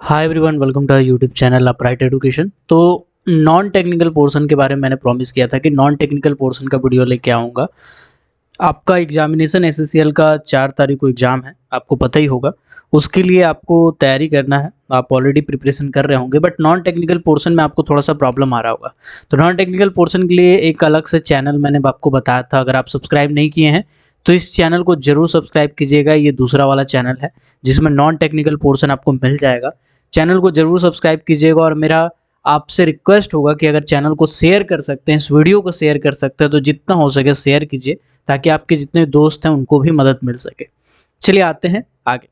Hi everyone, welcome to YouTube channel Upright Education. तो non technical portion के बारे में मैंने प्रॉमिस किया था कि नॉन टेक्निकल पोर्शन का वीडियो लेके आऊँगा। आपका एग्जामिनेशन एसएससीएल का 4 तारीख को एग्ज़ाम है, आपको पता ही होगा। उसके लिए आपको तैयारी करना है, आप ऑलरेडी प्रिपरेशन कर रहे होंगे, बट नॉन टेक्निकल पोर्शन में आपको थोड़ा-सा प्रॉब्लम आ रहा होगा। तो नॉन टेक्निकल पोर्शन के लिए एक अलग से चैनल मैंने आपको बताया था, अगर आप सब्सक्राइब नहीं किए हैं तो इस चैनल को ज़रूर सब्सक्राइब कीजिएगा। ये दूसरा वाला चैनल है जिसमें नॉन टेक्निकल पोर्शन आपको मिल जाएगा। चैनल को ज़रूर सब्सक्राइब कीजिएगा और मेरा आपसे रिक्वेस्ट होगा कि अगर चैनल को शेयर कर सकते हैं, इस वीडियो को शेयर कर सकते हैं तो जितना हो सके शेयर कीजिए, ताकि आपके जितने दोस्त हैं उनको भी मदद मिल सके। चलिए आते हैं आगे।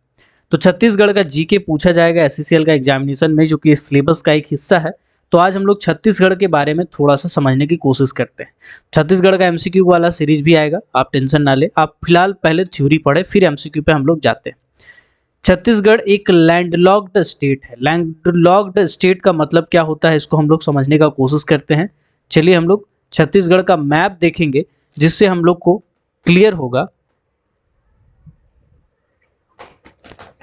तो छत्तीसगढ़ का जीके पूछा जाएगा एसएससीएल का एग्जामिनेशन में, जो कि इस सिलेबस का एक हिस्सा है। तो आज हम लोग छत्तीसगढ़ के बारे में थोड़ा सा समझने की कोशिश करते हैं। छत्तीसगढ़ का एमसीक्यू वाला सीरीज भी आएगा, आप टेंशन ना ले। आप फिलहाल पहले थ्योरी पढ़े, फिर एमसीक्यू पे हम लोग जाते हैं। छत्तीसगढ़ एक लैंडलॉक्ड स्टेट है। लैंडलॉक्ड स्टेट का मतलब क्या होता है, इसको हम लोग समझने का कोशिश करते हैं। चलिए हम लोग छत्तीसगढ़ का मैप देखेंगे, जिससे हम लोग को क्लियर होगा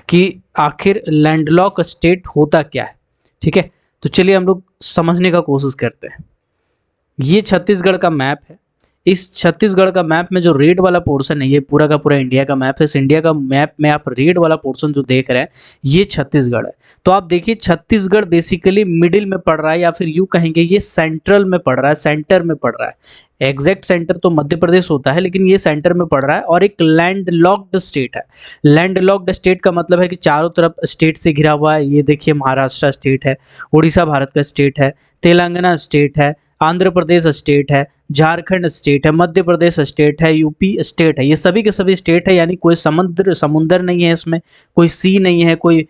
कि आखिर लैंडलॉक स्टेट होता क्या है। ठीक है, तो चलिए हम लोग समझने का कोशिश करते हैं। ये छत्तीसगढ़ का मैप है। इस छत्तीसगढ़ का मैप में जो रेड वाला पोर्शन है, ये पूरा का पूरा इंडिया का मैप है। इस इंडिया का मैप में आप रेड वाला पोर्शन जो देख रहे हैं, ये छत्तीसगढ़ है। तो आप देखिए, छत्तीसगढ़ बेसिकली मिडिल में पड़ रहा है, या फिर यूँ कहेंगे ये सेंट्रल में पड़ रहा है, सेंटर में पड़ रहा है। एग्जैक्ट सेंटर तो मध्य प्रदेश होता है, लेकिन ये सेंटर में पड़ रहा है और एक लैंड लॉक्ड स्टेट है। लैंड लॉक्ड स्टेट का मतलब है कि चारों तरफ स्टेट से घिरा हुआ है। ये देखिए, महाराष्ट्र स्टेट है, उड़ीसा भारत का स्टेट है, तेलंगाना स्टेट है, आंध्र प्रदेश स्टेट है, झारखंड स्टेट है, मध्य प्रदेश स्टेट है, यूपी स्टेट है। ये सभी के सभी स्टेट है, यानी कोई समुद्र नहीं है इसमें, कोई सी नहीं है, कोई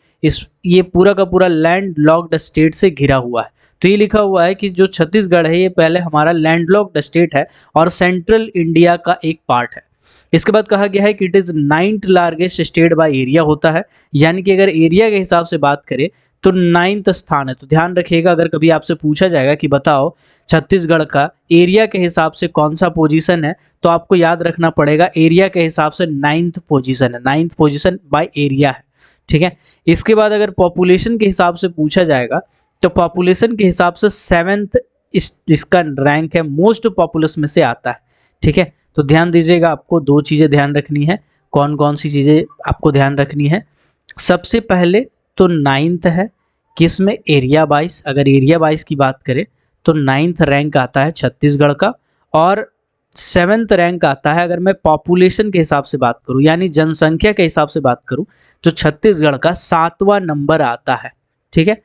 ये पूरा का पूरा लैंड लॉक्ड स्टेट से घिरा हुआ है। तो ये लिखा हुआ है कि जो छत्तीसगढ़ है, ये पहले हमारा लैंड लॉक्ड स्टेट है और सेंट्रल इंडिया का एक पार्ट है। इसके बाद कहा गया है कि it is 9th largest state by area होता है, यानी कि अगर एरिया के हिसाब से बात करें तो 9th स्थान है। तो ध्यान रखिएगा, अगर कभी आपसे पूछा जाएगा कि बताओ छत्तीसगढ़ का एरिया के हिसाब से कौन सा पोजीशन है, तो आपको याद रखना पड़ेगा एरिया के हिसाब से 9th पोजीशन है। 9th पोजीशन बाय एरिया है। ठीक है, इसके बाद अगर पॉपुलेशन के हिसाब से पूछा जाएगा तो पॉपुलेशन के हिसाब से 7th इसका रैंक है, मोस्ट पॉपुलस में से आता है। ठीक है, तो ध्यान दीजिएगा, आपको दो चीज़ें ध्यान रखनी है। कौन कौन सी चीज़ें आपको ध्यान रखनी है? सबसे पहले तो 9th है, किस में? Area wise. अगर एरिया वाइज की बात करें तो 9th रैंक आता है छत्तीसगढ़ का, और 7th रैंक आता है अगर मैं पॉपुलेशन के हिसाब से बात करूं, यानी जनसंख्या के हिसाब से बात करूं, तो छत्तीसगढ़ का 7वां नंबर आता है। ठीक है,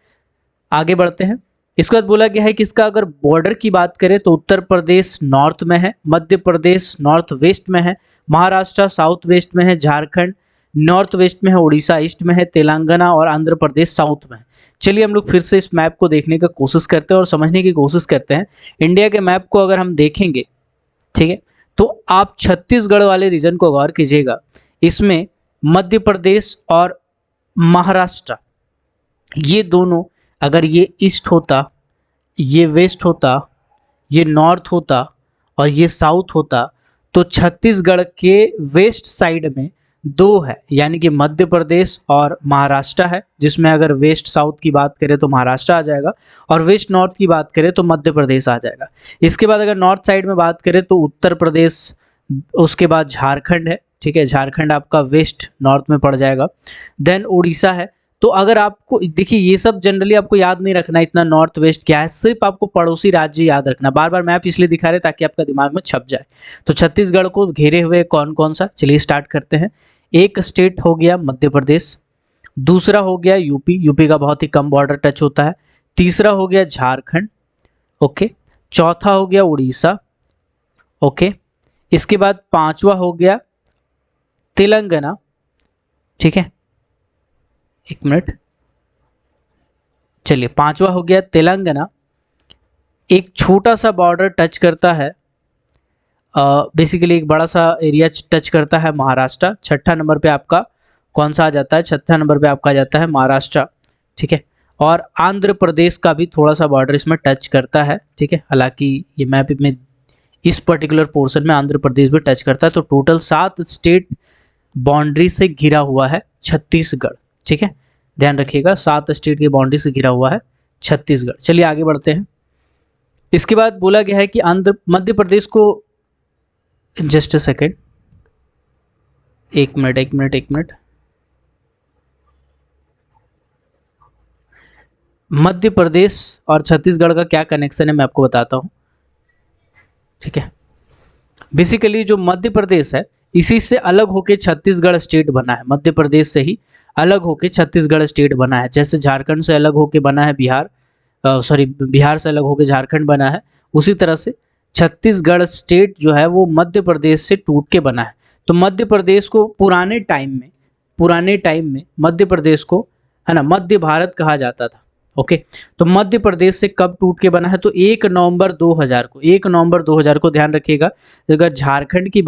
आगे बढ़ते हैं। इसके बाद बोला गया है कि इसका अगर बॉर्डर की बात करें तो उत्तर प्रदेश नॉर्थ में है, मध्य प्रदेश नॉर्थ वेस्ट में है, महाराष्ट्र साउथ वेस्ट में है, झारखंड नॉर्थ वेस्ट में है, उड़ीसा ईस्ट में है, तेलंगाना और आंध्र प्रदेश साउथ में है। चलिए हम लोग फिर से इस मैप को देखने का कोशिश करते हैं और समझने की कोशिश करते हैं। इंडिया के मैप को अगर हम देखेंगे, ठीक है, तो आप छत्तीसगढ़ वाले रीजन को गौर कीजिएगा। इसमें मध्य प्रदेश और महाराष्ट्र, ये दोनों, अगर ये ईस्ट होता, ये वेस्ट होता, ये नॉर्थ होता और ये साउथ होता, तो छत्तीसगढ़ के वेस्ट साइड में दो है, यानी कि मध्य प्रदेश और महाराष्ट्र है, जिसमें अगर वेस्ट साउथ की बात करें तो महाराष्ट्र आ जाएगा, और वेस्ट नॉर्थ की बात करें तो मध्य प्रदेश आ जाएगा। इसके बाद अगर नॉर्थ साइड में बात करें तो उत्तर प्रदेश, उसके बाद झारखंड है। ठीक है, झारखंड आपका वेस्ट नॉर्थ में पड़ जाएगा। देन उड़ीसा है। तो अगर आपको देखिए, ये सब जनरली आपको याद नहीं रखना इतना नॉर्थ वेस्ट क्या है, सिर्फ आपको पड़ोसी राज्य याद रखना। बार बार मैप इसलिए दिखा रहे ताकि आपका दिमाग में छप जाए। तो छत्तीसगढ़ को घेरे हुए कौन कौन सा, चलिए स्टार्ट करते हैं। एक स्टेट हो गया मध्य प्रदेश, दूसरा हो गया यूपी, यूपी का बहुत ही कम बॉर्डर टच होता है, तीसरा हो गया झारखंड, ओके, चौथा हो गया उड़ीसा, ओके, इसके बाद पांचवा हो गया तेलंगाना। ठीक है, एक मिनट, चलिए पांचवा हो गया तेलंगाना। एक छोटा सा बॉर्डर टच करता है, बेसिकली एक बड़ा सा एरिया टच करता है महाराष्ट्र। छठा नंबर पे आपका कौन सा आ जाता है? छठा नंबर पे आपका आ जाता है महाराष्ट्र। ठीक है, और आंध्र प्रदेश का भी थोड़ा सा बॉर्डर इसमें टच करता है। ठीक है, हालांकि ये मैप में इस पर्टिकुलर पोर्शन में आंध्र प्रदेश भी टच करता है। तो टोटल 7 स्टेट बाउंड्री से घिरा हुआ है छत्तीसगढ़। ठीक है, ध्यान रखिएगा 7 स्टेट की बाउंड्री से घिरा हुआ है छत्तीसगढ़। चलिए आगे बढ़ते हैं। इसके बाद बोला गया है कि मध्य प्रदेश को, जस्ट अ सेकेंड, एक मिनट। मध्य प्रदेश और छत्तीसगढ़ का क्या कनेक्शन है मैं आपको बताता हूं, ठीक है। बेसिकली जो मध्य प्रदेश है इसी से अलग होके छत्तीसगढ़ स्टेट बना है, मध्य प्रदेश से ही अलग होके छत्तीसगढ़ स्टेट बना है। जैसे झारखंड से अलग होके बना है बिहार, बिहार से अलग होके झारखंड बना है, उसी तरह से छत्तीसगढ़ स्टेट जो है वो मध्य प्रदेश से टूट के बना है। तो मध्य प्रदेश को पुराने टाइम में मध्य प्रदेश को, है ना, मध्य भारत कहा जाता था। ओके, तो मध्य प्रदेश से कब टूट के बना है, तो 1 नवंबर 2000 को, 1 नवंबर 2000 को। ध्यान रखिएगा, अगर झारखंड की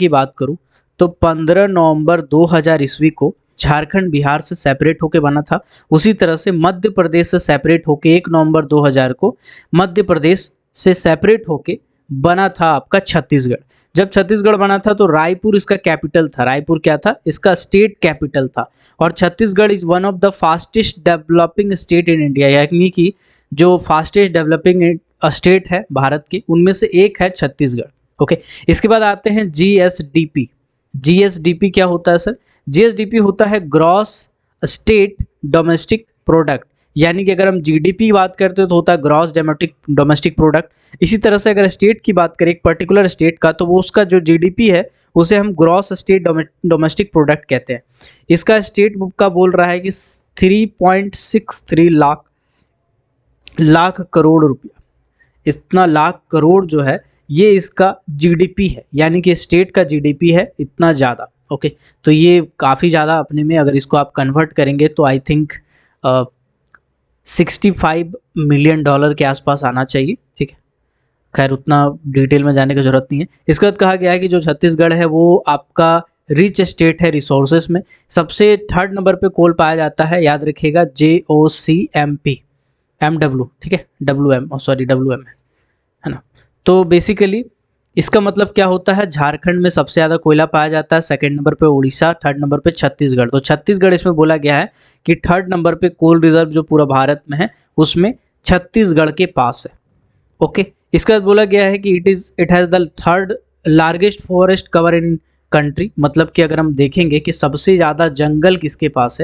बात करूं तो 15 नवंबर 2000 ईस्वी को झारखंड बिहार से सेपरेट होके बना था। उसी तरह से मध्य प्रदेश से सेपरेट होके 1 नवंबर 2000 को मध्य प्रदेश से सेपरेट होके बना था आपका छत्तीसगढ़। जब छत्तीसगढ़ बना था तो रायपुर इसका कैपिटल था। रायपुर क्या था, इसका स्टेट कैपिटल था। और Chhattisgarh is one of the fastest developing state in India, यानी कि जो फास्टेस्ट डेवलपिंग स्टेट है भारत के उनमें से एक है छत्तीसगढ़। ओके, इसके बाद आते हैं जीएसडीपी। जीएसडीपी क्या होता है सर? जीएसडीपी होता है ग्रॉस स्टेट डोमेस्टिक प्रोडक्ट, यानी कि अगर हम जीडीपी की बात करते हो तो होता है ग्रॉस डोमेस्टिक प्रोडक्ट। इसी तरह से अगर स्टेट की बात करें, एक पर्टिकुलर स्टेट का, तो वो उसका जो जीडीपी है उसे हम ग्रॉस स्टेट डोमेस्टिक प्रोडक्ट कहते हैं। इसका स्टेट का बोल रहा है कि 3.63 लाख करोड़ रुपया, इतना लाख करोड़ जो है ये इसका जीडीपी है, यानी कि स्टेट का जीडीपी है इतना ज़्यादा। ओके, तो ये काफ़ी ज़्यादा अपने में, अगर इसको आप कन्वर्ट करेंगे तो आई थिंक 65 मिलियन डॉलर के आसपास आना चाहिए, ठीक है। खैर उतना डिटेल में जाने की जरूरत नहीं है। इसके बाद कहा गया है कि जो छत्तीसगढ़ है वो आपका रिच स्टेट है रिसोर्सेस में। सबसे 3rd नंबर पे कोल पाया जाता है, याद रखिएगा, JOCMP MW, ठीक है, WM है ना। तो बेसिकली इसका मतलब क्या होता है, झारखंड में सबसे ज़्यादा कोयला पाया जाता है, 2nd नंबर पे उड़ीसा, 3rd नंबर पे छत्तीसगढ़। तो छत्तीसगढ़ इसमें बोला गया है कि 3rd नंबर पे कोल रिजर्व जो पूरा भारत में है उसमें छत्तीसगढ़ के पास है। ओके, इसके बाद बोला गया है कि it has the 3rd largest forest cover in country, मतलब कि अगर हम देखेंगे कि सबसे ज़्यादा जंगल किसके पास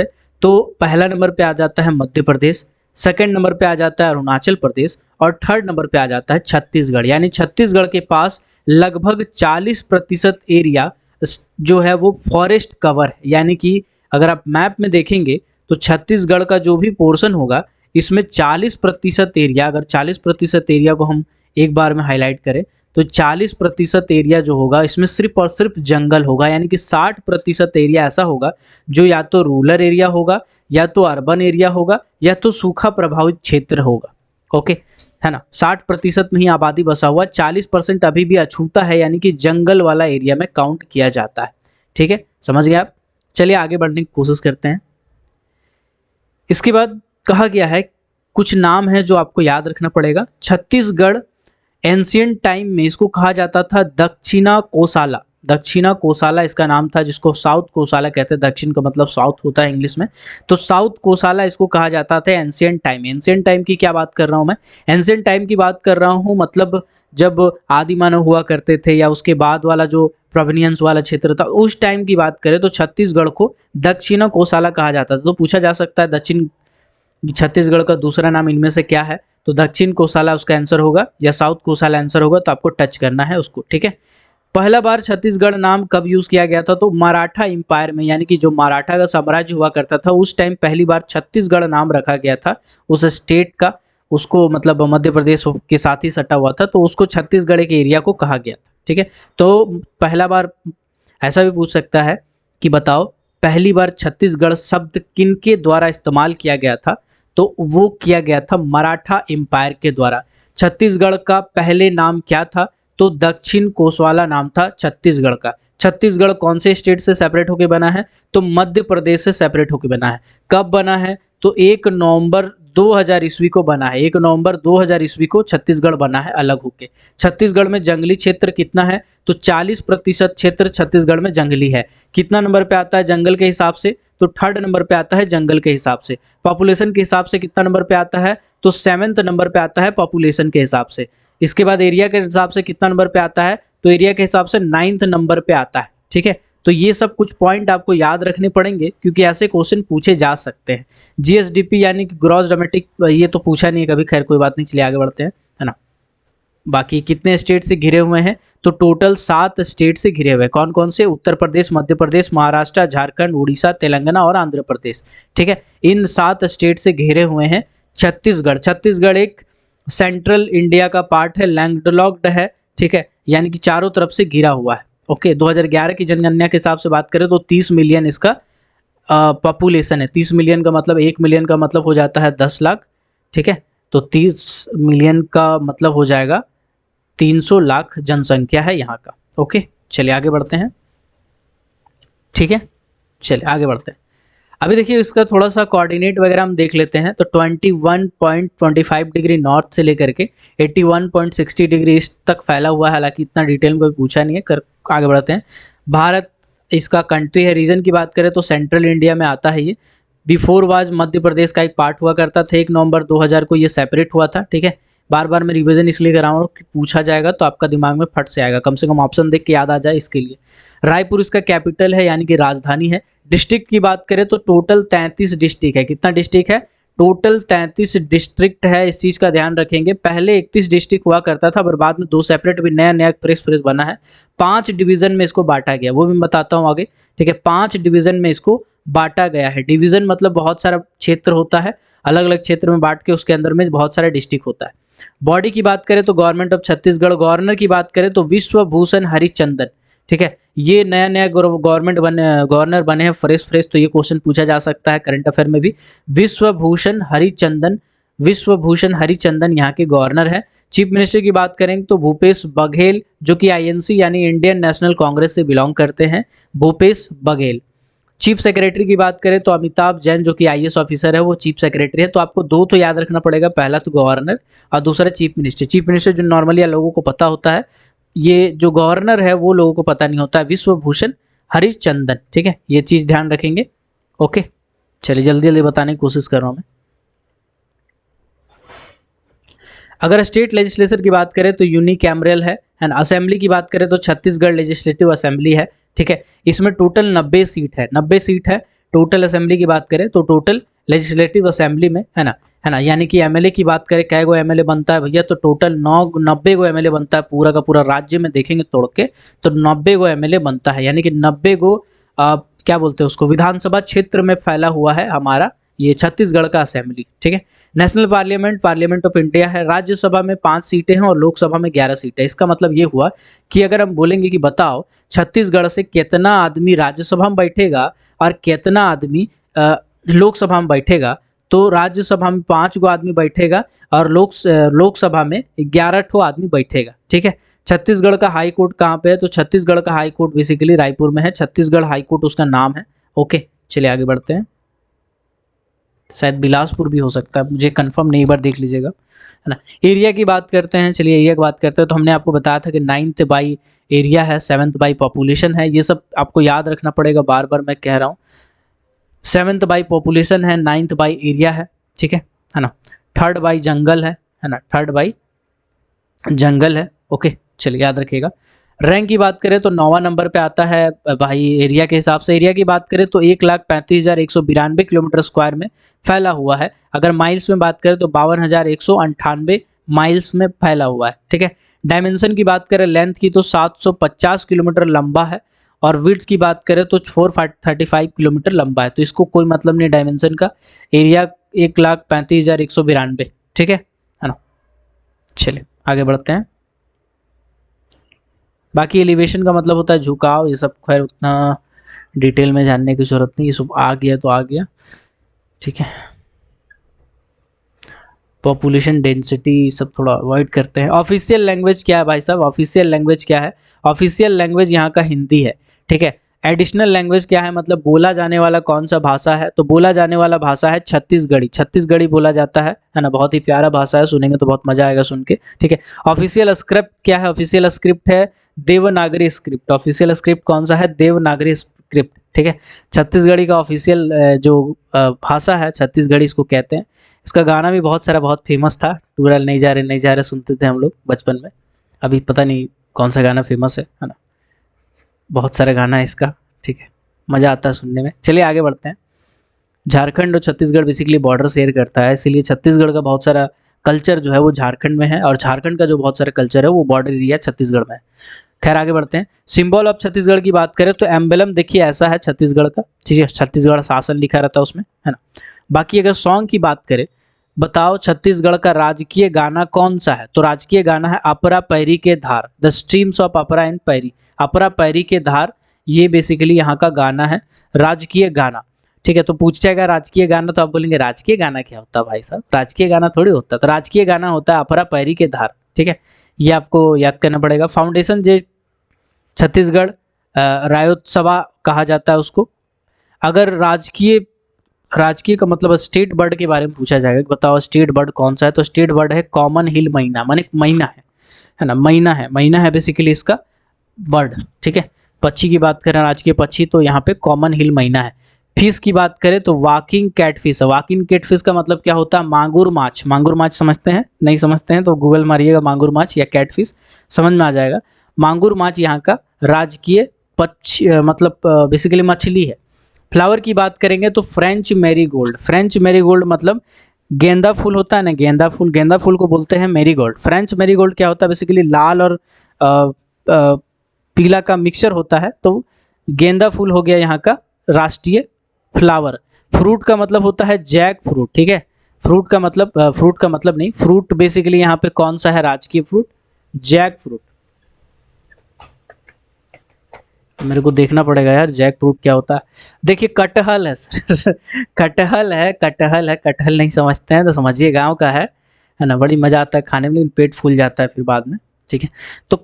है, तो पहला नंबर पे आ जाता है मध्य प्रदेश, 2nd नंबर पे आ जाता है अरुणाचल प्रदेश और 3rd नंबर पे आ जाता है छत्तीसगढ़। यानी छत्तीसगढ़ के पास लगभग 40% एरिया जो है वो फॉरेस्ट कवर है। यानी कि अगर आप मैप में देखेंगे तो छत्तीसगढ़ का जो भी पोर्शन होगा इसमें 40% एरिया, अगर 40% एरिया को हम एक बार में हाईलाइट करें तो 40% एरिया जो होगा इसमें सिर्फ और सिर्फ जंगल होगा। यानी कि 60% एरिया ऐसा होगा जो या तो रूरल एरिया होगा, या तो अर्बन एरिया होगा, या तो सूखा प्रभावित क्षेत्र होगा। ओके, है ना, 60% में ही आबादी बसा हुआ, 40% अभी भी अछूता है, यानी कि जंगल वाला एरिया में काउंट किया जाता है। ठीक है, समझ गए आप? चलिए आगे बढ़ने की कोशिश करते हैं। इसके बाद कहा गया है कुछ नाम है जो आपको याद रखना पड़ेगा। छत्तीसगढ़ एंशियंट टाइम में इसको कहा जाता था दक्षिणा कोसाला। दक्षिणा कोसाला इसका नाम था, जिसको साउथ कोसाला कहते हैं। दक्षिण का मतलब साउथ होता है इंग्लिश में, तो साउथ कोसाला इसको कहा जाता था एंशियंट टाइम। एंशियंट टाइम की क्या बात कर रहा हूँ मैं? एंशियंट टाइम की बात कर रहा हूँ मतलब जब आदि मानव हुआ करते थे या उसके बाद वाला जो प्रोवेनियंस वाला क्षेत्र था, उस टाइम की बात करें तो छत्तीसगढ़ को दक्षिणा कोसाला कहा जाता था। तो पूछा जा सकता है दक्षिण छत्तीसगढ़ का दूसरा नाम इनमें से क्या है, तो दक्षिण कोसाला उसका आंसर होगा या साउथ कोसाला आंसर होगा, तो आपको टच करना है उसको। ठीक है, पहला बार छत्तीसगढ़ नाम कब यूज किया गया था? तो मराठा एम्पायर में, यानी कि जो मराठा का साम्राज्य हुआ करता था उस टाइम पहली बार छत्तीसगढ़ नाम रखा गया था उस स्टेट का। उसको मतलब मध्य प्रदेश के साथ ही सटा हुआ था, तो उसको छत्तीसगढ़ के एरिया को कहा गया था। ठीक है, तो पहला बार ऐसा भी पूछ सकता है कि बताओ पहली बार छत्तीसगढ़ शब्द किनके द्वारा इस्तेमाल किया गया था? तो वो किया गया था मराठा एम्पायर के द्वारा। छत्तीसगढ़ का पहले नाम क्या था? तो दक्षिण कोसवाला नाम था छत्तीसगढ़ का। छत्तीसगढ़ कौन से स्टेट से सेपरेट होकर बना है? तो मध्य प्रदेश से सेपरेट होकर बना है। कब बना है? तो 1 नवंबर 2000 ईस्वी को बना है। 1 नवंबर 2000 ईस्वी को छत्तीसगढ़ बना है अलग होके। छत्तीसगढ़ में जंगली क्षेत्र कितना है, तो 40% क्षेत्र छत्तीसगढ़ में जंगली है। कितना नंबर पे आता है जंगल के हिसाब से, तो 3rd नंबर पे आता है जंगल के हिसाब से। पॉपुलेशन के हिसाब से कितना नंबर पे आता है, तो 7th नंबर पे आता है पॉपुलेशन के हिसाब से। इसके बाद एरिया के हिसाब से कितना नंबर पे आता है, तो एरिया के हिसाब से 9th नंबर पे आता है। ठीक है, तो ये सब कुछ पॉइंट आपको याद रखने पड़ेंगे क्योंकि ऐसे क्वेश्चन पूछे जा सकते हैं। जीएसडीपी यानी कि ग्रॉस डोमेस्टिक, ये तो पूछा नहीं है कभी, खैर कोई बात नहीं, चलिए आगे बढ़ते हैं, है ना। बाकी कितने स्टेट से घिरे हुए हैं, तो टोटल 7 स्टेट से घिरे हुए हैं। कौन कौन से, उत्तर प्रदेश, मध्य प्रदेश, महाराष्ट्र, झारखंड, उड़ीसा, तेलंगाना और आंध्र प्रदेश। ठीक है, इन 7 स्टेट से घिरे हुए हैं छत्तीसगढ़। छत्तीसगढ़ एक सेंट्रल इंडिया का पार्ट है, लैंडलॉक्ड है। ठीक है, यानी कि चारों तरफ से घिरा हुआ है। ओके, 2011 की जनगणना के हिसाब से बात करें तो 30 मिलियन इसका पॉपुलेशन है। 30 मिलियन का मतलब 1 मिलियन का मतलब हो जाता है 10 लाख। ठीक है, तो 30 मिलियन का मतलब हो जाएगा 300 लाख जनसंख्या है यहाँ का। ओके, चलिए आगे बढ़ते हैं। ठीक है, चलिए आगे बढ़ते हैं। अभी देखिए इसका थोड़ा सा कोऑर्डिनेट वगैरह हम देख लेते हैं। तो 21.25 डिग्री नॉर्थ से लेकर के 81.60 डिग्री ईस्ट तक फैला हुआ है। हालांकि इतना डिटेल में कोई पूछा नहीं है, आगे बढ़ते हैं। भारत इसका कंट्री है। रीजन की बात करें तो सेंट्रल इंडिया में आता है ये। बिफोर वाज मध्य प्रदेश का एक पार्ट हुआ करता था। 1 नवंबर 2000 को ये सेपरेट हुआ था। ठीक है, बार बार मैं रिवीजन इसलिए कर रहा हूँ कि पूछा जाएगा तो आपका दिमाग में फट से आएगा, कम से कम ऑप्शन देख के याद आ जाए इसके लिए। रायपुर इसका कैपिटल है यानी कि राजधानी है। डिस्ट्रिक्ट की बात करें तो टोटल 33 डिस्ट्रिक्ट है। कितना डिस्ट्रिक्ट है, टोटल 33 डिस्ट्रिक्ट है। इस चीज़ का ध्यान रखेंगे। पहले 31 डिस्ट्रिक्ट हुआ करता था, पर बाद में 2 सेपरेट भी नया नया प्रेस बना है। 5 डिवीजन में इसको बांटा गया, वो भी बताता हूँ आगे। ठीक है, 5 डिवीजन में इसको बांटा गया है। डिवीजन मतलब बहुत सारा क्षेत्र होता है, अलग अलग क्षेत्र में बांट के उसके अंदर में बहुत सारा डिस्ट्रिक्ट होता है। बॉडी की बात करें तो गवर्नमेंट ऑफ छत्तीसगढ़। गवर्नर की बात करें तो विश्वभूषण हरिचंदन। ठीक है, ये नया नया गवर्नर बने हैं, फ्रेश, तो ये क्वेश्चन पूछा जा सकता है करंट अफेयर में भी। विश्वभूषण हरिचंदन यहाँ के गवर्नर है। चीफ मिनिस्टर की बात करेंगे तो भूपेश बघेल, जो कि आईएनसी यानी इंडियन नेशनल कांग्रेस से बिलोंग करते हैं, भूपेश बघेल। चीफ सेक्रेटरी की बात करें तो अमिताभ जैन, जो कि आईएएस ऑफिसर है, वो चीफ सेक्रेटरी है। तो आपको 2 तो याद रखना पड़ेगा, पहला तो गवर्नर और दूसरा चीफ मिनिस्टर। चीफ मिनिस्टर जो नॉर्मली लोगों को पता होता है, ये जो गवर्नर है वो लोगों को पता नहीं होता है, विश्वभूषण हरिचंदन। ठीक है, ये चीज ध्यान रखेंगे। ओके, चलिए जल्दी जल्दी बताने की कोशिश कर रहा हूं मैं। अगर स्टेट लेजिस्लेचर की बात करें तो यूनिकैमरल है। एंड असेंबली की बात करें तो छत्तीसगढ़ लेजिस्लेटिव असेंबली है। ठीक है, इसमें टोटल 90 सीट है। 90 सीट है टोटल। असेंबली की बात करें तो टोटल लेजिस्लेटिव असेंबली में, है ना, यानी कि एमएलए की बात करें, कै गो एमएलए बनता है भैया, तो टोटल 90 गो एमएलए बनता है। पूरा का पूरा राज्य में देखेंगे तोड़ के तो 90 गो एमएलए बनता है, यानी कि 90 गो क्या बोलते हैं उसको, विधानसभा क्षेत्र में फैला हुआ है हमारा ये छत्तीसगढ़ का असेंबली। ठीक है, नेशनल पार्लियामेंट ऑफ इंडिया है। राज्यसभा में 5 सीटें हैं और लोकसभा में 11 सीटें। इसका मतलब ये हुआ कि अगर हम बोलेंगे कि बताओ छत्तीसगढ़ से कितना आदमी राज्यसभा में बैठेगा और कितना आदमी लोकसभा में बैठेगा, तो राज्यसभा में 5 गो आदमी बैठेगा और लोकसभा में 11 ठो आदमी बैठेगा। ठीक है, छत्तीसगढ़ का हाई कोर्ट कहाँ पे है, तो छत्तीसगढ़ का हाई कोर्ट बेसिकली रायपुर में है। छत्तीसगढ़ हाई कोर्ट उसका नाम है। ओके, चलिए आगे बढ़ते हैं। शायद बिलासपुर भी हो सकता है, मुझे कंफर्म नहीं, एक बार देख लीजिएगा, है ना। एरिया की बात करते हैं। चलिए एरिया की बात करते हैं तो हमने आपको बताया था कि 9th बाई एरिया है, 7th बाई पॉपुलेशन है। ये सब आपको याद रखना पड़ेगा, बार बार मैं कह रहा हूँ। 7th बाई पॉपुलेशन है, 9th बाई एरिया है। ठीक है ना। 3rd बाई जंगल है ना, 3rd बाई जंगल है। ओके, चलिए याद रखिएगा। रैंक की बात करें तो 9वां नंबर पे आता है भाई एरिया के हिसाब से। एरिया की बात करें तो 1,35,192 किलोमीटर स्क्वायर में फैला हुआ है। अगर माइल्स में बात करें तो 52,198 माइल्स में फैला हुआ है। ठीक है, डायमेंशन की बात करें लेंथ की तो 750 किलोमीटर लंबा है और विड्थ की बात करें तो 435 किलोमीटर लंबा है। तो इसको कोई मतलब नहीं डायमेंशन का। एरिया 1,35,192। ठीक है ना। चलिए आगे बढ़ते हैं। बाकी एलिवेशन का मतलब होता है झुकाव, ये सब खैर उतना डिटेल में जानने की जरूरत नहीं, ये सब आ गया तो आ गया। ठीक है, पॉपुलेशन डेंसिटी सब थोड़ा अवॉइड करते हैं। ऑफिशियल लैंग्वेज क्या है भाई साहब, ऑफिशियल लैंग्वेज क्या है? ऑफिशियल लैंग्वेज यहाँ का हिंदी है। ठीक है, एडिशनल लैंग्वेज क्या है, मतलब बोला जाने वाला कौन सा भाषा है, तो बोला जाने वाला भाषा है छत्तीसगढ़ी, छत्तीसगढ़ी बोला जाता है ना। बहुत ही प्यारा भाषा है, सुनेंगे तो बहुत मजा आएगा सुन के, ठीक है। ऑफिशियल स्क्रिप्ट क्या है, ऑफिशियल स्क्रिप्ट है देवनागरी स्क्रिप्ट। ऑफिशियल स्क्रिप्ट कौन सा है, देवनागरी स्क्रिप्ट, ठीक है। छत्तीसगढ़ी का ऑफिशियल जो भाषा है छत्तीसगढ़ी इसको कहते हैं। इसका गाना भी बहुत सारा बहुत फेमस था, टूरल नहीं जा रहे नहीं जा रहे सुनते थे हम लोग बचपन में। अभी पता नहीं कौन सा गाना फेमस है ना। बहुत सारे गाना है इसका, ठीक है, मज़ा आता है सुनने में। चलिए आगे बढ़ते हैं। झारखंड और छत्तीसगढ़ बेसिकली बॉर्डर शेयर करता है, इसीलिए छत्तीसगढ़ का बहुत सारा कल्चर जो है वो झारखंड में है, और झारखंड का जो बहुत सारा कल्चर है वो बॉर्डर एरिया छत्तीसगढ़ में है। खैर आगे बढ़ते हैं। सिंबल ऑफ छत्तीसगढ़ की बात करें तो एम्बलम देखिए ऐसा है छत्तीसगढ़ का, ठीक है, छत्तीसगढ़ शासन लिखा रहता है उसमें, है ना। बाकी अगर सॉन्ग की बात करें, बताओ छत्तीसगढ़ का राजकीय गाना कौन सा है, तो राजकीय गाना है अपरा पैरी के धार, द स्ट्रीम्स ऑफ अपरा एंड पैरी। अपरा पैरी के धार ये बेसिकली यहाँ का गाना है, राजकीय गाना, ठीक है। तो पूछ जाएगा राजकीय गाना, तो आप बोलेंगे राजकीय गाना क्या होता है भाई साहब, राजकीय गाना थोड़ी होता है। तो राजकीय गाना होता है अपरा पैरी के धार, ठीक है, ये आपको याद करना पड़ेगा। फाउंडेशन जे छत्तीसगढ़ रायोत्सवा कहा जाता है उसको। अगर राजकीय का मतलब स्टेट बर्ड के बारे में पूछा जाएगा कि बताओ स्टेट बर्ड कौन सा है, तो स्टेट बर्ड है कॉमन हिल मैना, माने महीना है ना, महीना है बेसिकली इसका बर्ड, ठीक है। पक्षी की बात करें राजकीय पक्षी, तो यहाँ पे कॉमन हिल मैना है। फिश की बात करें तो वाकिंग कैटफिश है। वाकिंग कैटफिश का मतलब क्या होता है, मांगुर माछ। मांगुर माछ समझते हैं, नहीं समझते हैं तो गूगल मारिएगा मांगुर माछ या कैटफिश, समझ में आ जाएगा। मांगुर माछ यहाँ का राजकीय पक्षी मतलब बेसिकली मछली है। फ्लावर की बात करेंगे तो फ्रेंच मैरीगोल्ड। फ्रेंच मैरीगोल्ड मतलब गेंदा फूल होता है ना, गेंदा फूल को बोलते हैं मैरीगोल्ड। फ्रेंच मैरीगोल्ड क्या होता है, बेसिकली लाल और पीला का मिक्सचर होता है, तो गेंदा फूल हो गया यहाँ का राष्ट्रीय फ्लावर। फ्रूट का मतलब होता है जैक फ्रूट, ठीक है। फ्रूट का मतलब नहीं, फ्रूट बेसिकली यहाँ पे कौन सा है राजकीय फ्रूट, जैक फ्रूट। मेरे को देखना पड़ेगा यार जैक फ्रूट क्या होता है। देखिए कटहल है सर कटहल नहीं समझते हैं तो समझिए गांव का है ना। बड़ी मजा आता है खाने में, लेकिन पेट फूल जाता है फिर बाद में, ठीक है। तो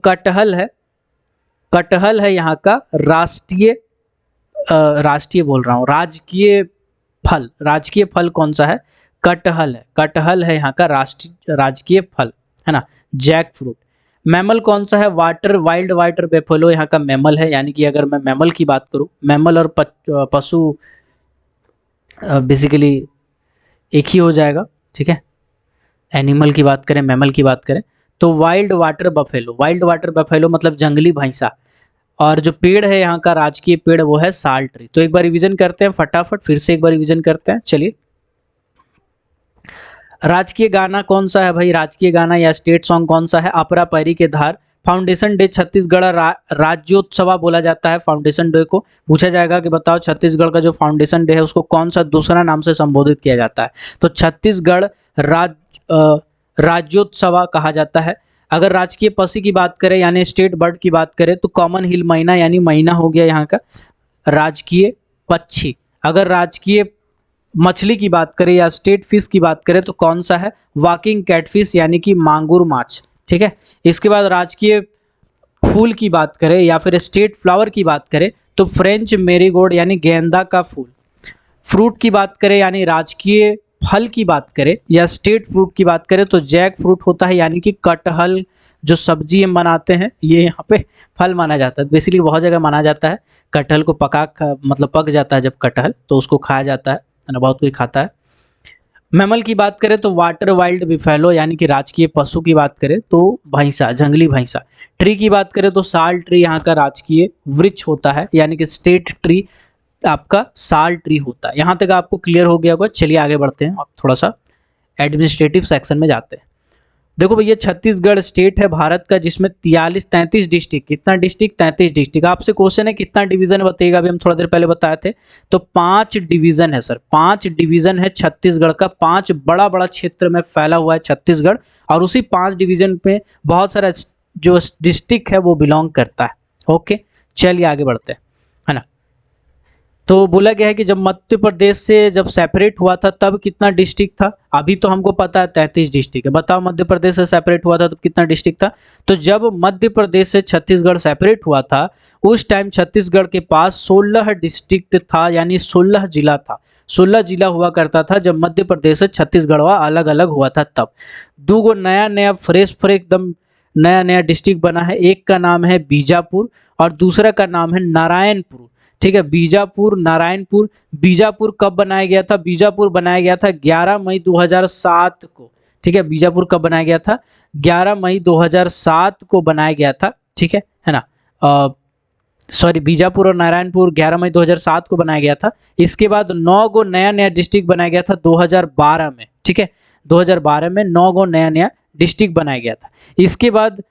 कटहल है यहाँ का राष्ट्रीय बोल रहा हूँ, राजकीय फल कौन सा है, कटहल है यहाँ का राजकीय फल, है ना, जैक फ्रूट। मैमल कौन सा है, वाइल्ड वाटर बेफेलो यहाँ का मैमल है, यानी कि अगर मैं मैमल की बात करूँ, मैमल और पशु बेसिकली एक ही हो जाएगा, ठीक है। एनिमल की बात करें, मैमल की बात करें तो वाइल्ड वाटर बफेलो मतलब जंगली भैंसा। और जो पेड़ है यहाँ का राजकीय पेड़ वो है साल ट्री। तो एक बार रिवीजन करते हैं फटाफट, फिर से एक बार रिवीजन करते हैं। चलिए, राजकीय गाना कौन सा है भाई, राजकीय गाना या स्टेट सॉन्ग कौन सा है, अपरा पैरी के धार। फाउंडेशन डे छत्तीसगढ़ राज्योत्सवा बोला जाता है। फाउंडेशन डे को पूछा जाएगा कि बताओ छत्तीसगढ़ का जो फाउंडेशन डे है उसको कौन सा दूसरा नाम से संबोधित किया जाता है, तो छत्तीसगढ़ राज्योत्सवा कहा जाता है। अगर राजकीय पक्षी की बात करें यानी स्टेट बर्ड की बात करें तो कॉमन हिल मैना, यानी मैना हो गया यहाँ का राजकीय पक्षी। अगर राजकीय मछली की बात करें या स्टेट फिश की बात करें तो कौन सा है, वाकिंग कैटफिश यानी कि मांगुर माछ, ठीक है। इसके बाद राजकीय फूल की बात करें या फिर स्टेट फ्लावर की बात करें तो फ्रेंच मैरीगोल्ड यानी गेंदा का फूल। फ्रूट की बात करें यानी राजकीय फल की बात करें या स्टेट फ्रूट की बात करें तो जैक फ्रूट होता है, यानी कि कटहल जो सब्जी हम बनाते हैं ये यहाँ पे फल माना जाता है। बेसिकली बहुत जगह माना जाता है, कटहल को मतलब पक जाता है जब कटहल, तो उसको खाया जाता है ना, बहुत कोई खाता है। मैमल की बात करें तो वाटर वाइल्ड बिफेलो यानी कि राजकीय पशु की बात करें तो भैंसा, जंगली भैंसा। ट्री की बात करें तो साल ट्री यहाँ का राजकीय वृक्ष होता है, यानी कि स्टेट ट्री आपका साल ट्री होता है। यहाँ तक आपको क्लियर हो गया होगा। चलिए आगे बढ़ते हैं, अब थोड़ा सा एडमिनिस्ट्रेटिव सेक्शन में जाते हैं। देखो भैया छत्तीसगढ़ स्टेट है भारत का जिसमें 33 डिस्ट्रिक्ट, कितना डिस्ट्रिक्ट, 33 डिस्ट्रिक्ट। आपसे क्वेश्चन है कितना डिवीजन बताइएगा, अभी हम थोड़ा देर पहले बताए थे, तो 5 डिवीजन है सर, 5 डिवीजन है छत्तीसगढ़ का। 5 बड़ा बड़ा क्षेत्र में फैला हुआ है छत्तीसगढ़, और उसी 5 डिवीजन पे बहुत सारा जो डिस्ट्रिक्ट है वो बिलोंग करता है। ओके, चलिए आगे बढ़ते हैं, है ना। तो बोला गया है कि जब मध्य प्रदेश से जब सेपरेट हुआ था तब कितना डिस्ट्रिक्ट था। अभी तो हमको पता है 33 डिस्ट्रिक्ट है, बताओ मध्य प्रदेश से सेपरेट हुआ था तब कितना डिस्ट्रिक्ट था। तो जब मध्य प्रदेश से छत्तीसगढ़ सेपरेट हुआ था उस टाइम छत्तीसगढ़ के पास 16 डिस्ट्रिक्ट था, यानी 16 जिला था। 16 जिला हुआ करता था जब मध्य प्रदेश से छत्तीसगढ़ अलग अलग हुआ था तब। दो गो नया नया फ्रेश एकदम नया नया डिस्ट्रिक्ट बना है। एक का नाम है बीजापुर और दूसरा का नाम है नारायणपुर। ठीक है, बीजापुर नारायणपुर। बीजापुर कब बनाया गया था? बीजापुर बनाया गया था 11 मई 2007 को। ठीक है, बीजापुर कब बनाया गया था? 11 मई 2007 को बनाया गया था। ठीक है ना। सॉरी, बीजापुर और नारायणपुर 11 मई 2007 को बनाया गया था। इसके बाद 9 गो नया नया डिस्ट्रिक्ट बनाया गया था 2012 में। ठीक है, 2012 में 9 गो नया नया डिस्ट्रिक्ट बनाया गया था। इसके बाद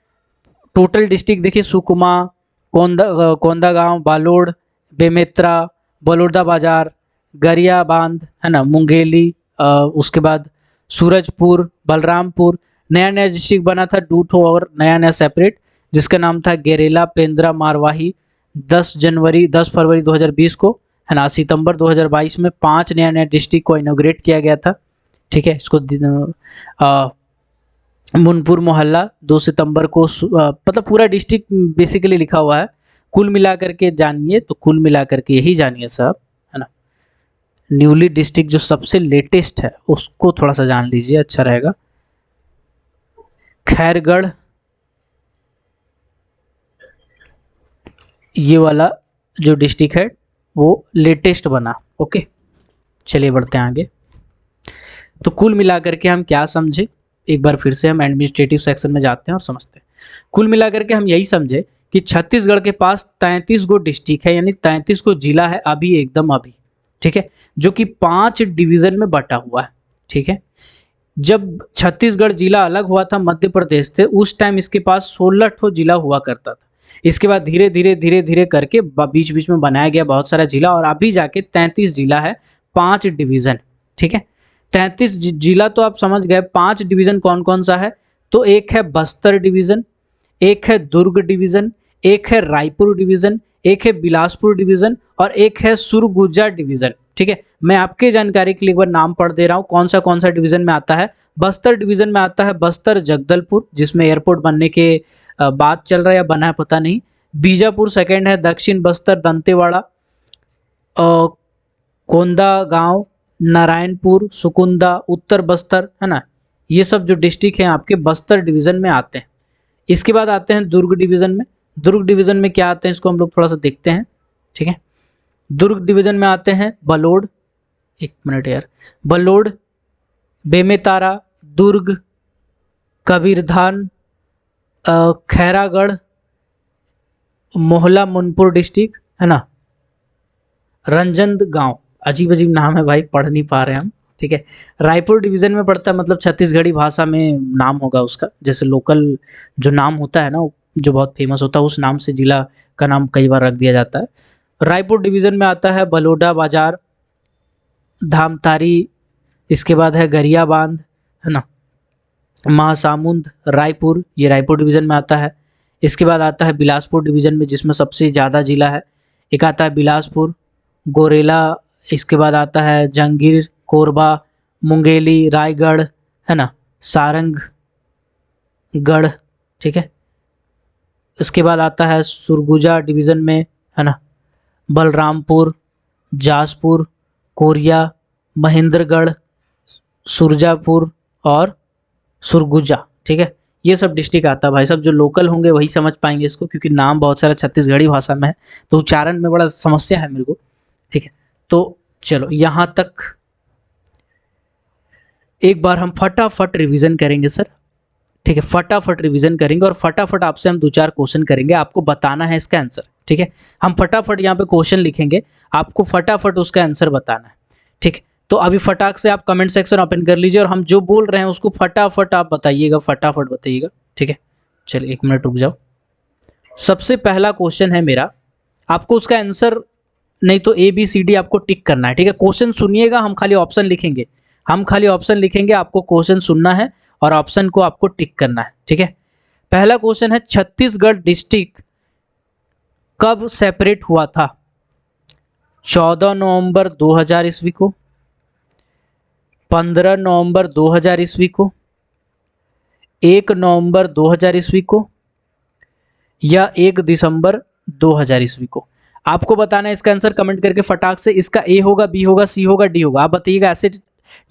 टोटल डिस्ट्रिक्ट देखिए, सुकमा, कोंडागांव, बालोड, बेमेतरा, बलौदा बाजार, गरियाबांध, है ना, मुंगेली, उसके बाद सूरजपुर, बलरामपुर। नया नया डिस्ट्रिक्ट बना था 2 ठो और नया नया सेपरेट, जिसका नाम था गेरेला, पेंद्रा, मारवाही। 10 फरवरी 2020 को, है ना, सितंबर 2022 में 5 नया नया डिस्ट्रिक्ट को इनॉग्रेट किया गया था। ठीक है, इसको मुनपुर मोहल्ला 2 सितंबर को, मतलब पूरा डिस्ट्रिक्ट बेसिकली लिखा हुआ है। कुल मिलाकर के जानिए, तो कुल मिलाकर के यही जानिए सब, है ना। न्यूली डिस्ट्रिक्ट जो सबसे लेटेस्ट है उसको थोड़ा सा जान लीजिए, अच्छा रहेगा। खैरगढ़, ये वाला जो डिस्ट्रिक्ट है वो लेटेस्ट बना। ओके, चलिए बढ़ते हैं आगे। तो कुल मिलाकर के हम क्या समझे, एक बार फिर से हम एडमिनिस्ट्रेटिव सेक्शन में जाते हैं और समझते हैं। कुल मिलाकर के हम यही समझे कि छत्तीसगढ़ के पास 33 गो डिस्ट्रिक्ट है, यानी 33 गो जिला है अभी, एकदम अभी। ठीक है, जो कि 5 डिवीजन में बटा हुआ है। ठीक है, जब छत्तीसगढ़ जिला अलग हुआ था मध्य प्रदेश से उस टाइम इसके पास 16 ठो जिला हुआ करता था। इसके बाद धीरे धीरे करके बीच बीच में बनाया गया बहुत सारा जिला और अभी जाके 33 जिला है, 5 डिवीजन। ठीक है, 33 जिला तो आप समझ गए। 5 डिवीजन कौन कौन सा है? तो एक है बस्तर डिवीजन, एक है दुर्ग डिवीजन, एक है रायपुर डिवीजन, एक है बिलासपुर डिवीजन और एक है सुरगुजा डिवीजन। ठीक है, मैं आपके जानकारी के लिए एक बार नाम पढ़ दे रहा हूँ कौन सा डिवीजन में आता है। बस्तर डिवीजन में आता है बस्तर जगदलपुर, जिसमें एयरपोर्ट बनने के बात चल रहा है या बना है पता नहीं। बीजापुर सेकंड है, दक्षिण बस्तर दंतेवाड़ा, कोंडागांव, नारायणपुर, सुकुंदा, उत्तर बस्तर, है ना। ये सब जो डिस्ट्रिक्ट हैं आपके बस्तर डिवीजन में आते हैं। इसके बाद आते हैं दुर्ग डिवीजन में। दुर्ग डिवीजन में क्या आते हैं इसको हम लोग थोड़ा सा देखते हैं। ठीक है, दुर्ग डिवीजन में आते हैं बलोड, एक मिनट यार, बलोड, बेमेतारा, दुर्ग, कबीरधान, खैरागढ़, मोहला मुनपुर डिस्ट्रिक्ट, है ना, रंजनगांव। अजीब अजीब नाम है भाई, पढ़ नहीं पा रहे हम। ठीक है, रायपुर डिवीजन में पड़ता है, मतलब छत्तीसगढ़ी भाषा में नाम होगा उसका, जैसे लोकल जो नाम होता है ना जो बहुत फेमस होता है उस नाम से जिला का नाम कई बार रख दिया जाता है। रायपुर डिवीजन में आता है बलौदा बाजार, धामतारी, इसके बाद है गरियाबांध, है ना, महासामुंद, रायपुर, ये रायपुर डिवीजन में आता है। इसके बाद आता है बिलासपुर डिवीजन में, जिसमें सबसे ज़्यादा जिला है। एक आता है बिलासपुर, गोरेला, इसके बाद आता है जंगीर, कोरबा, मुंगेली, रायगढ़, है ना, सारंगगढ़। ठीक है, इसके बाद आता है सुरगुजा डिवीज़न में, है ना, बलरामपुर, जासपुर, कोरिया, महेंद्रगढ़, सुरजापुर और सुरगुजा। ठीक है, ये सब डिस्ट्रिक्ट आता है भाई साहब। जो लोकल होंगे वही समझ पाएंगे इसको, क्योंकि नाम बहुत सारा छत्तीसगढ़ी भाषा में है तो उच्चारण में बड़ा समस्या है मेरे को। ठीक है, तो चलो यहाँ तक एक बार हम फटाफट रिवीजन करेंगे सर। ठीक है, फटाफट रिवीजन करेंगे और फटाफट आपसे हम 2-4 क्वेश्चन करेंगे, आपको बताना है इसका आंसर। ठीक है, हम फटाफट यहाँ पे क्वेश्चन लिखेंगे, आपको फटाफट उसका आंसर बताना है। ठीक है, तो अभी फटाक से आप कमेंट सेक्शन ओपन कर लीजिए और हम जो बोल रहे हैं उसको फटाफट आप बताइएगा, फटाफट बताइएगा। ठीक है, चलिए 1 मिनट रुक जाओ। सबसे पहला क्वेश्चन है मेरा, आपको उसका आंसर नहीं तो ABCD आपको टिक करना है। ठीक है, क्वेश्चन सुनिएगा, हम खाली ऑप्शन लिखेंगे, आपको क्वेश्चन सुनना है और ऑप्शन को आपको टिक करना है। ठीक है, पहला क्वेश्चन है, छत्तीसगढ़ डिस्ट्रिक्ट कब सेपरेट हुआ था? 14 नवंबर 2000 ईस्वी को, 15 नवंबर 2000 ईस्वी को, 1 नवंबर 2000 ईस्वी को, या 1 दिसंबर 2000 ईस्वी को। आपको बताना है इसका आंसर कमेंट करके फटाक से। इसका ए होगा, बी होगा, सी होगा, डी होगा, आप बताइएगा। ऐसे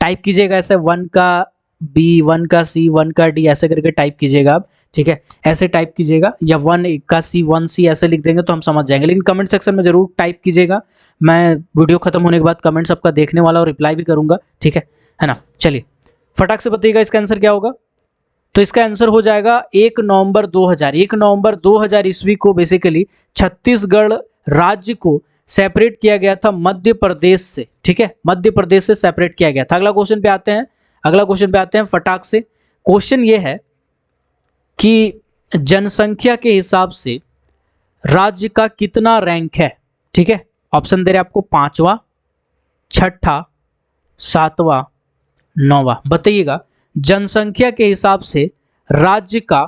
टाइप कीजिएगा, ऐसे 1 का बी, 1 का सी, 1 का डी, ऐसे करके टाइप कीजिएगा आप, ठीक है। ऐसे टाइप कीजिएगा, या 1 का सी, 1 सी ऐसे लिख देंगे तो हम समझ जाएंगे, लेकिन कमेंट सेक्शन में जरूर टाइप कीजिएगा। मैं वीडियो खत्म होने के बाद कमेंट सबका देखने वाला और रिप्लाई भी करूंगा, ठीक है ना। चलिए फटाक से बताइएगा इसका आंसर क्या होगा। तो इसका आंसर हो जाएगा 1 नवंबर 2000। 1 नवंबर 2000 ईस्वी को बेसिकली छत्तीसगढ़ राज्य को सेपरेट किया गया था मध्य प्रदेश से, ठीक है। मध्य प्रदेश से सेपरेट किया गया था। अगला क्वेश्चन पे आते हैं, अगला क्वेश्चन पे आते हैं फटाक से। क्वेश्चन ये है कि जनसंख्या के हिसाब से राज्य का कितना रैंक है, ठीक है। ऑप्शन दे रहे आपको 5वां, 6ठा, 7वां, 9वां। बताइएगा जनसंख्या के हिसाब से राज्य का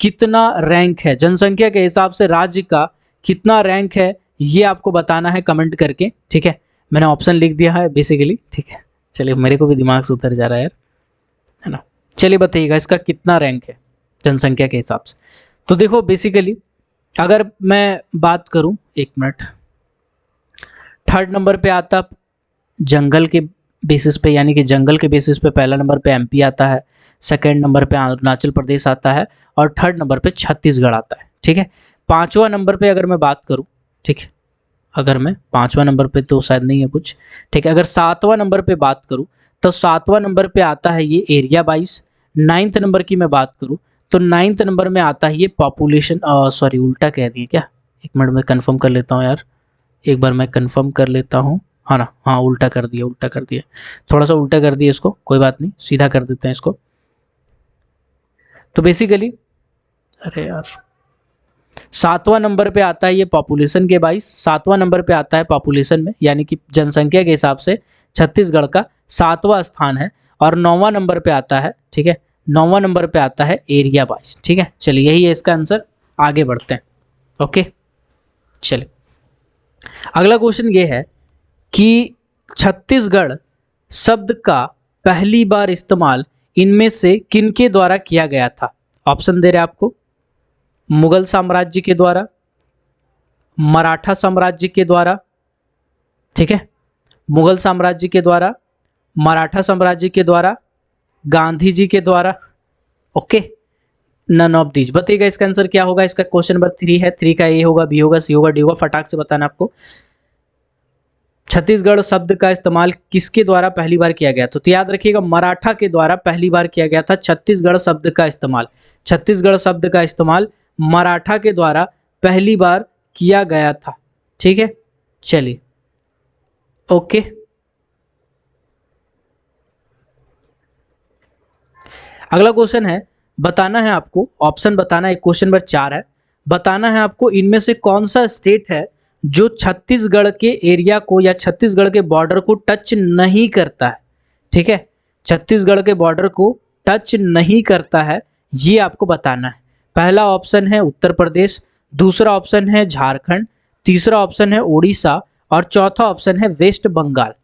कितना रैंक है, जनसंख्या के हिसाब से राज्य का कितना रैंक है, ये आपको बताना है कमेंट करके, ठीक है। मैंने ऑप्शन लिख दिया है बेसिकली, ठीक है। चलिए मेरे को भी दिमाग से उतर जा रहा है यार, है ना। चलिए बताइएगा इसका कितना रैंक है जनसंख्या के हिसाब से। तो देखो बेसिकली अगर मैं बात करूं, 1 मिनट, 3rd नंबर पे आता जंगल के बेसिस पे, यानी कि जंगल के बेसिस पे पहला नंबर पे एमपी आता है, 2nd नंबर पे अरुणाचल प्रदेश आता है, और 3rd नंबर पे छत्तीसगढ़ आता है, ठीक है। 5वां नंबर पे अगर मैं बात करूं, ठीक है, अगर मैं 5वां नंबर पे तो शायद नहीं है कुछ, ठीक है। अगर 7वां नंबर पे बात करूं तो 7वां नंबर पे आता है ये एरिया वाइज। 9th नंबर की मैं बात करूं तो 9th नंबर में आता है ये पॉपुलेशन, सॉरी उल्टा कह दिए क्या, 1 मिनट में कंफर्म कर लेता हूँ यार, एक बार मैं कंफर्म कर लेता हूँ, हाँ ना, हाँ उल्टा कर दिया, उल्टा कर दिया, थोड़ा सा उल्टा कर दिया इसको, कोई बात नहीं, सीधा कर देते हैं इसको। तो बेसिकली अरे यार 7वां नंबर पे आता है ये पॉपुलेशन के 22, 7वां नंबर पे आता है पॉपुलेशन में, यानी कि जनसंख्या के हिसाब से छत्तीसगढ़ का 7वां स्थान है। और 9वां नंबर पे आता है, ठीक है, 9वां नंबर पे आता है एरिया वाइज, ठीक है। चलिए यही है इसका आंसर, आगे बढ़ते हैं। ओके चलिए अगला क्वेश्चन ये है कि छत्तीसगढ़ शब्द का पहली बार इस्तेमाल इनमें से किनके द्वारा किया गया था। ऑप्शन दे रहे आपको, मुगल साम्राज्य के द्वारा, मराठा साम्राज्य के द्वारा, ठीक है, मुगल साम्राज्य के द्वारा, मराठा साम्राज्य के द्वारा, गांधी जी के द्वारा, ओके, नन ऑफ दीज। बताइएगा इसका आंसर क्या होगा। इसका क्वेश्चन नंबर 3 है, 3 का ए होगा, बी होगा, सी होगा, डी होगा, फटाक से बताना आपको। छत्तीसगढ़ शब्द का इस्तेमाल किसके द्वारा पहली बार किया गया था। तो याद रखिएगा मराठा के द्वारा पहली बार किया गया था छत्तीसगढ़ शब्द का इस्तेमाल। छत्तीसगढ़ शब्द का इस्तेमाल मराठा के द्वारा पहली बार किया गया था, ठीक है। चलिए ओके अगला क्वेश्चन है, बताना है आपको, ऑप्शन बताना है, क्वेश्चन नंबर 4 है, बताना है आपको इनमें से कौन सा स्टेट है जो छत्तीसगढ़ के एरिया को या छत्तीसगढ़ के बॉर्डर को टच नहीं करता है, ठीक है। छत्तीसगढ़ के बॉर्डर को टच नहीं करता है, ये आपको बताना है। पहला ऑप्शन है उत्तर प्रदेश, दूसरा ऑप्शन है झारखंड, तीसरा ऑप्शन है उड़ीसा, और चौथा ऑप्शन है वेस्ट बंगाल।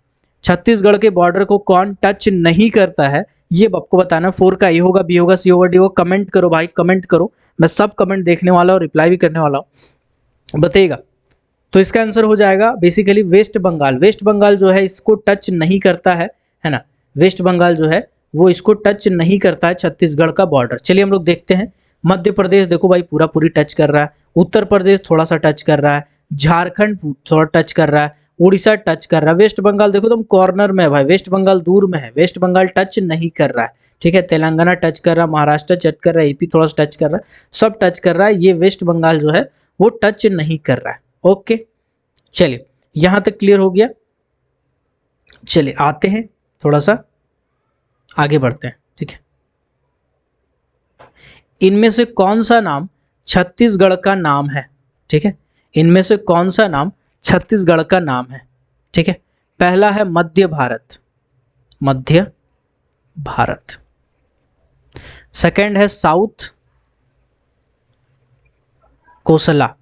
छत्तीसगढ़ के बॉर्डर को कौन टच नहीं करता है, ये आपको बताना। 4 का ए होगा, बी होगा, सी होगा, डी होगा। कमेंट करो भाई, कमेंट करो, मैं सब कमेंट देखने वाला हूँ, रिप्लाई भी करने वाला हूँ, बताइएगा। तो इसका आंसर हो जाएगा बेसिकली वेस्ट बंगाल। वेस्ट बंगाल जो है इसको टच नहीं करता है ना। वेस्ट बंगाल जो है वो इसको टच नहीं करता है छत्तीसगढ़ का बॉर्डर। चलिए हम लोग देखते हैं। मध्य प्रदेश देखो भाई पूरा पूरी टच कर रहा है, उत्तर प्रदेश थोड़ा सा टच कर रहा है, झारखंड थोड़ा टच कर रहा है, उड़ीसा टच कर रहा है, वेस्ट बंगाल देखो तुम कॉर्नर में है भाई, वेस्ट बंगाल दूर में है, वेस्ट बंगाल टच नहीं कर रहा है, ठीक है। तेलंगाना टच कर रहा है, महाराष्ट्र टच कर रहा है, एपी थोड़ा सा टच कर रहा है, सब टच कर रहा है, ये वेस्ट बंगाल जो है वो टच नहीं कर रहा है। ओके चलिए यहां तक क्लियर हो गया। चलिए आते हैं थोड़ा सा आगे बढ़ते हैं, ठीक है। इनमें से कौन सा नाम छत्तीसगढ़ का नाम है, ठीक है। इनमें से कौन सा नाम छत्तीसगढ़ का नाम है, ठीक है। पहला है मध्य भारत, मध्य भारत। सेकंड है साउथ कोसला,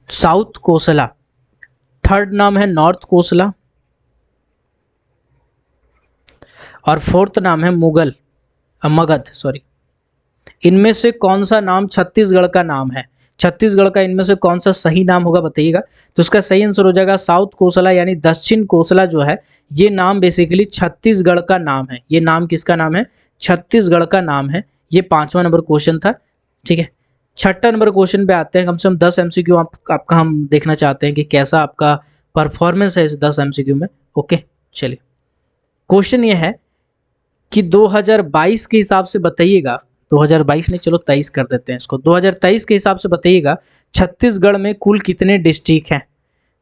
साउथ कोसला। थर्ड नाम है नॉर्थ कोसला और फोर्थ नाम है मगध सॉरी। इनमें से कौन सा नाम छत्तीसगढ़ का नाम है? छत्तीसगढ़ का इनमें से कौन सा सही नाम होगा बताइएगा। तो इसका सही आंसर हो जाएगा साउथ कोसला यानी दक्षिण कोसला जो है ये नाम बेसिकली छत्तीसगढ़ का नाम है। ये नाम किसका नाम है? छत्तीसगढ़ का नाम है। ये 5वां नंबर क्वेश्चन था। ठीक है, 6ठा नंबर क्वेश्चन पे आते हैं। कम से कम 10 MCQ आपका हम देखना चाहते हैं कि कैसा आपका परफॉर्मेंस है इस 10 MCQ में। ओके चलिए, क्वेश्चन ये है कि 2022 के हिसाब से बताइएगा, 2022 नहीं चलो 23 कर देते हैं इसको, 2023 के हिसाब से बताइएगा छत्तीसगढ़ में कुल कितने डिस्ट्रिक्ट हैं?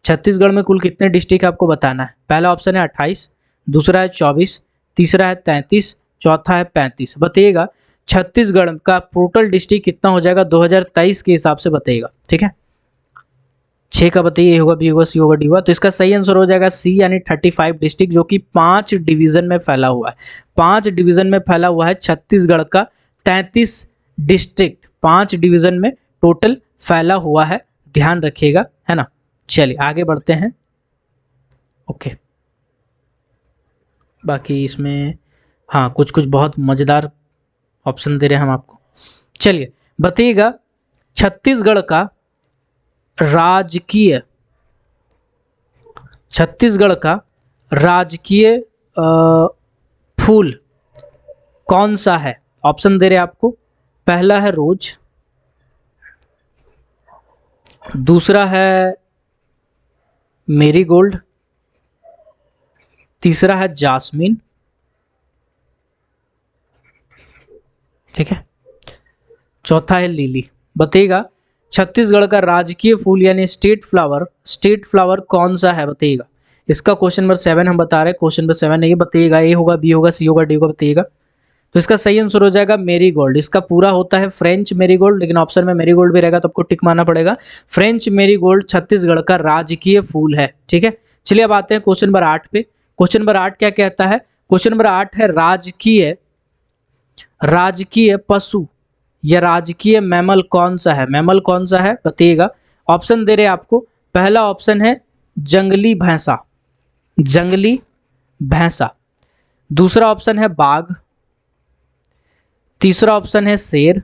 छत्तीसगढ़ में कुल कितने डिस्ट्रिक्ट आपको बताना है। पहला ऑप्शन है 28, दूसरा है 24, तीसरा है 33, चौथा है 35। बताइएगा छत्तीसगढ़ का टोटल डिस्ट्रिक्ट कितना हो जाएगा 2023 के हिसाब से बताइएगा। ठीक है, 6 का बताइए, ए होगा, बी होगा, सी होगा, डी होगा। तो इसका सही आंसर हो जाएगा सी यानी 35 डिस्ट्रिक्ट, जो कि 5 डिवीजन में फैला हुआ है। 5 डिवीजन में फैला हुआ है छत्तीसगढ़ का 33 डिस्ट्रिक्ट, 5 डिवीजन में टोटल फैला हुआ है, ध्यान रखिएगा, है ना। चलिए आगे बढ़ते हैं। ओके, बाकी इसमें हाँ कुछ कुछ बहुत मज़ेदार ऑप्शन दे रहे हैं हम आपको। चलिए बताइएगा छत्तीसगढ़ का राजकीय फूल कौन सा है? ऑप्शन दे रहे हैं आपको। पहला है रोज, दूसरा है मेरीगोल्ड, तीसरा है जास्मीन, ठीक है, चौथा है लिली। बताइएगा छत्तीसगढ़ का राजकीय फूल यानी स्टेट फ्लावर कौन सा है? बताइएगा। इसका क्वेश्चन नंबर 7 हम बता रहे हैं, क्वेश्चन नंबर 7 नहीं बताइएगा, ए होगा, बी होगा, सी होगा, डी होगा, बताइएगा। तो इसका सही आंसर हो जाएगा मेरीगोल्ड। इसका पूरा होता है फ्रेंच मेरीगोल्ड, लेकिन ऑप्शन में मेरीगोल्ड भी रहेगा तो आपको टिक मारना पड़ेगा। फ्रेंच मेरीगोल्ड छत्तीसगढ़ का राजकीय फूल है। ठीक है, चलिए अब आते हैं क्वेश्चन नंबर 8 पे। क्वेश्चन नंबर 8 क्या कहता है? क्वेश्चन नंबर 8 है राजकीय पशु या राजकीय मैमल कौन सा है? मैमल कौन सा है बताइएगा। ऑप्शन दे रहे हैं आपको। पहला ऑप्शन है जंगली भैंसा, दूसरा ऑप्शन है बाघ, तीसरा ऑप्शन है शेर,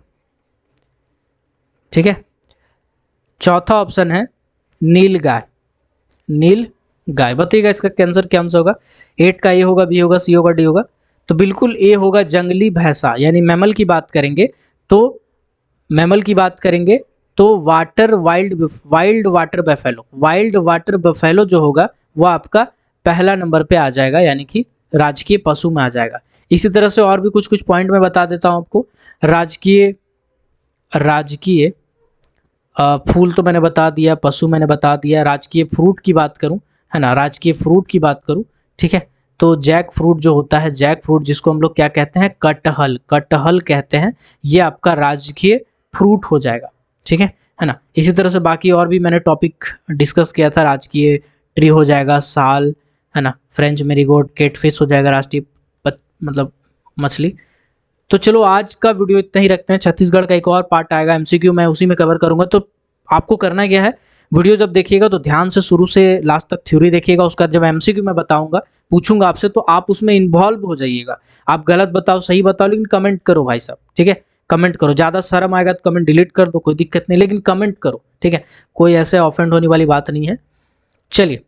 ठीक है, चौथा ऑप्शन है नीलगाय। बताइएगा इसका आंसर क्या आंसर होगा। 8 का ए होगा, बी होगा, सी होगा, डी होगा। तो बिल्कुल ए होगा जंगली भैंसा, यानी मैमल की बात करेंगे तो वाइल्ड वाटर बफेलो जो होगा वो आपका पहला नंबर पे आ जाएगा, यानी कि राजकीय पशु में आ जाएगा। इसी तरह से और भी कुछ कुछ पॉइंट मैं बता देता हूं आपको। राजकीय फूल तो मैंने बता दिया, पशु मैंने बता दिया। राजकीय फ्रूट की बात करूं, है ना, राजकीय फ्रूट की बात करूं, ठीक है, तो जैक फ्रूट जो होता है, जैक फ्रूट जिसको हम लोग क्या कहते हैं, कटहल कहते हैं, ये आपका राजकीय फ्रूट हो जाएगा। ठीक है ना। इसी तरह से बाकी और भी मैंने टॉपिक डिस्कस किया था। राजकीय ट्री हो जाएगा साल, है ना, फ्रेंच मेरीगोल्ड, कैटफिश हो जाएगा राष्ट्रीय मतलब मछली। तो चलो आज का वीडियो इतना ही रखते हैं। छत्तीसगढ़ का एक और पार्ट आएगा एमसीक्यू, मैं उसी में कवर करूंगा। तो आपको करना क्या है, वीडियो जब देखिएगा तो ध्यान से शुरू से लास्ट तक थ्योरी देखिएगा। उसका जब एमसीक्यू मैं बताऊंगा, पूछूंगा आपसे, तो आप उसमें इन्वॉल्व हो जाइएगा। आप गलत बताओ, सही बताओ, लेकिन कमेंट करो भाई साहब, ठीक है, कमेंट करो। ज़्यादा शर्म आएगा तो कमेंट डिलीट कर दो, कोई दिक्कत नहीं, लेकिन कमेंट करो, ठीक है, कोई ऐसे ऑफेंड होने वाली बात नहीं है। चलिए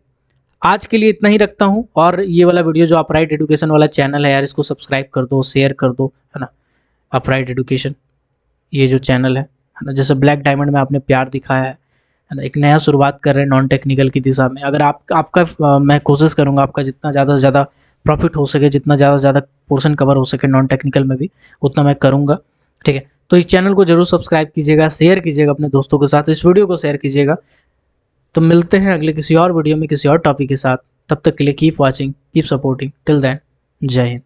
आज के लिए इतना ही रखता हूँ। और ये वाला वीडियो जो अपराइट एजुकेशन वाला चैनल है यार, इसको सब्सक्राइब कर दो, शेयर कर दो, है ना। अपराइट एजुकेशन ये जो चैनल है ना, जैसे ब्लैक डायमंड में आपने प्यार दिखाया है ना, एक नया शुरुआत कर रहे हैं नॉन टेक्निकल की दिशा में। अगर आपका मैं कोशिश करूँगा आपका जितना ज़्यादा से ज़्यादा प्रॉफिट हो सके, जितना ज़्यादा से ज़्यादा पोर्शन कवर हो सके नॉन टेक्निकल में भी, उतना मैं करूँगा, ठीक है। तो इस चैनल को जरूर सब्सक्राइब कीजिएगा, शेयर कीजिएगा अपने दोस्तों के साथ, इस वीडियो को शेयर कीजिएगा। तो मिलते हैं अगले किसी और वीडियो में किसी और टॉपिक के साथ। तब तक के लिए keep watching, keep supporting, till then जय हिंद।